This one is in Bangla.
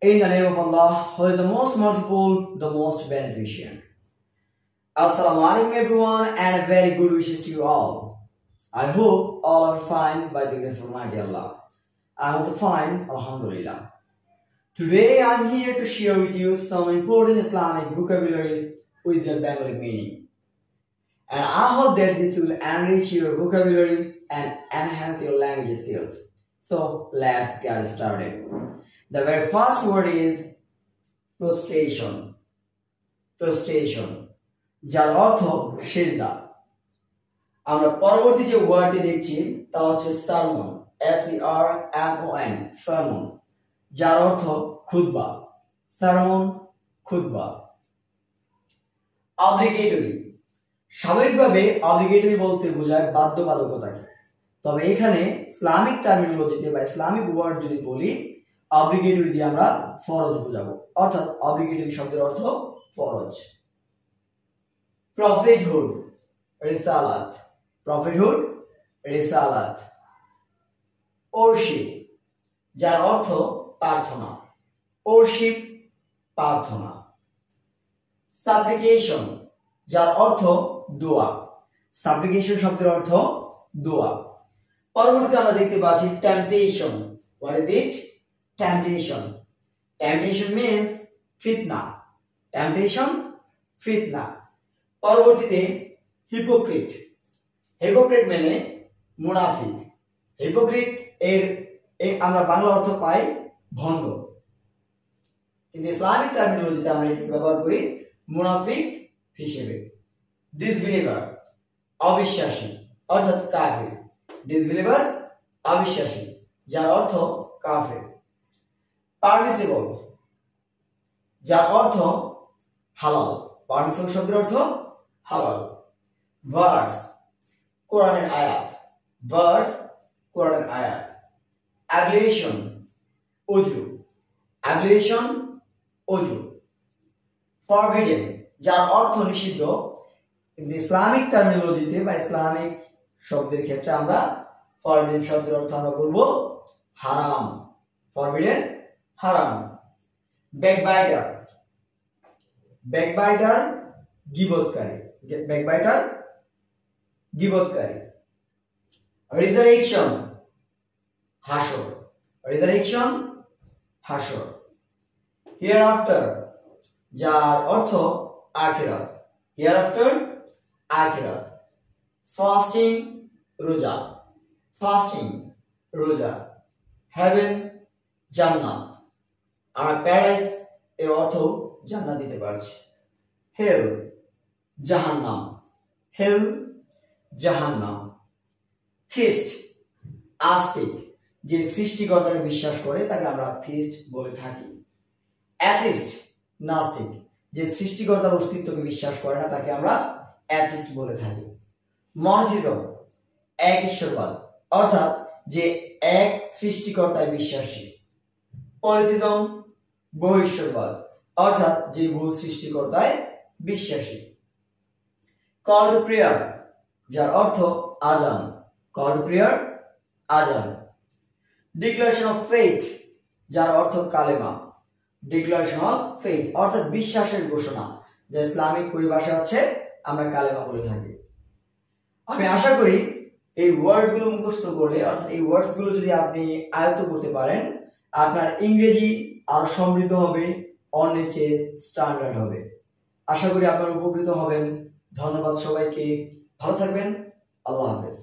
In the name of Allah, who is the most merciful, the most beneficent. Assalamu alaikum everyone and a very good wishes to you all. I hope all are fine by the grace of Almighty Allah. I am also fine, Alhamdulillah. Today I am here to share with you some important Islamic vocabularies with their Bengali meaning. And I hope that this will enrich your vocabulary and enhance your language skills. So let's get started. The very first word is prostration. Prostration. যার অর্থ সিজদা। আমরা পরবর্তী যে ওয়ার্ডটি দেখছি তা হচ্ছে সারমন, SERMON, সারমন, যার অর্থ খুতবা। সারমন, খুতবা। অব্লিগেটরি। স্বাভাবিকভাবে অব্লিগেটরি বলতে বোঝায় বাধ্যবাধকতাকে, তবে এখানে ইসলামিক টার্মিনোলজিতে বা ইসলামিক ওয়ার্ড যদি বলি অব্লিগেটরি দিয়ে আমরা ফরজ বোঝাবো, অর্থাৎ অব্লিগেটরি শব্দের অর্থ ফরজ। প্রফেটহুড, রিসালাত। প্রফেটহুড, রিসালাত। ওরশিপ, যার অর্থ প্রার্থনা। ওরশিপ, প্রার্থনা। সাপ্লিকেশন, যার অর্থ দোয়া। সাপ্লিকেশন শব্দের অর্থ দোয়া। পরবর্তীতে আমরা দেখতে পাচ্ছি temptation. What is it? Temptation. Temptation means fitna. Temptation, fitna. পরবর্তীতে হিপোক্রিট। হিপোক্রিট মানে মুনাফিক। হিপোক্রিট এর আমরা বাংলা অর্থ পাই ভণ্ড, কিন্তু ইসলামিক টার্মিনোলজিতে আমরা এটাকে ব্যবহার করি মুনাফিক হিসেবে। ডিসবিলিভার, অবিশ্বাসী, অর্থাৎ কাফির। ডিসবিলিভার, অবিশ্বাসী, যার অর্থ কাফির। পারমিসিবল, যার অর্থ হালাল। পারমিসিবল শব্দের অর্থ হালাল। ভার্স, কোরআনের আয়াত। ভার্স, কোরআনের আয়াত। অ্যাবলিউশন, ওযু। অ্যাবলিউশন, ওযু। ফরবিডেন, যার অর্থ নিষিদ্ধ, কিন্তু ইসলামিক টার্মিনোলজিতে বা ইসলামিক শব্দের ক্ষেত্রে আমরা ফরবিডেন শব্দের অর্থ আমরা বলবো হারাম। ফরবিডেন, হারাম। ব্যাকবাইটার। ব্যাকবাইটার, গীবতকারী। ব্যাকবাইটার, গীবতকারী। রিজারেকশন, হাসর। রিজারেকশন, হাসর। হিয়ারআফটার, যার অর্থ আখিরাত। হিয়ারআফটার, আখিরাত। ফাস্টিং, রোজা। ফাস্টিং, রোজা। হেভেন, জান্নাত। আমরা প্যারাডাইস এর অর্থ জান্নাত দিতে পারছি। হেল, জাহান্নাম। হেল, জাহান্নাম। থিস্ট, আস্তিক, যে সৃষ্টিকর্তাকে বিশ্বাস করে তাকে আমরা থিস্ট বলে থাকি। অ্যাথিস্ট, নাস্তিক, যে সৃষ্টিকর্তার অস্তিত্বকে বিশ্বাস করে না তাকে আমরা অ্যাথিস্ট বলে থাকি। মনোথিজম, এক ঈশ্বরবাদ, অর্থাৎ যে এক সৃষ্টিকর্তায় বিশ্বাসী। পলিথিজম, বহু ঈশ্বরবাদ, অর্থাৎ যে বহু সৃষ্টিকর্তায় বিশ্বাসী। কল টু প্রেয়ার, যার অর্থ আযান। কল টু প্রেয়ার, আযান। ডিক্লারেশন অফ ফেথ, যার অর্থ কালেমা। ডিক্লারেশন অফ ফেথ, অর্থাৎ বিশ্বাসের ঘোষণা, যা ইসলামিক পরিভাষা হচ্ছে আমরা কালেমা বলে থাকি। আমি আশা করি এই ওয়ার্ডগুলো মুখস্থ করলে, অর্থাৎ এই ওয়ার্ডসগুলো যদি আপনি আয়ত্ত করতে পারেন, আপনার ইংরেজি আরো সমৃদ্ধ হবে, অন্যের চেয়ে স্ট্যান্ডার্ড হবে। আশা করি আপনারা উপকৃত হবেন। ধন্যবাদ সবাইকে। ভালো থাকবেন। আল্লাহ হাফেজ।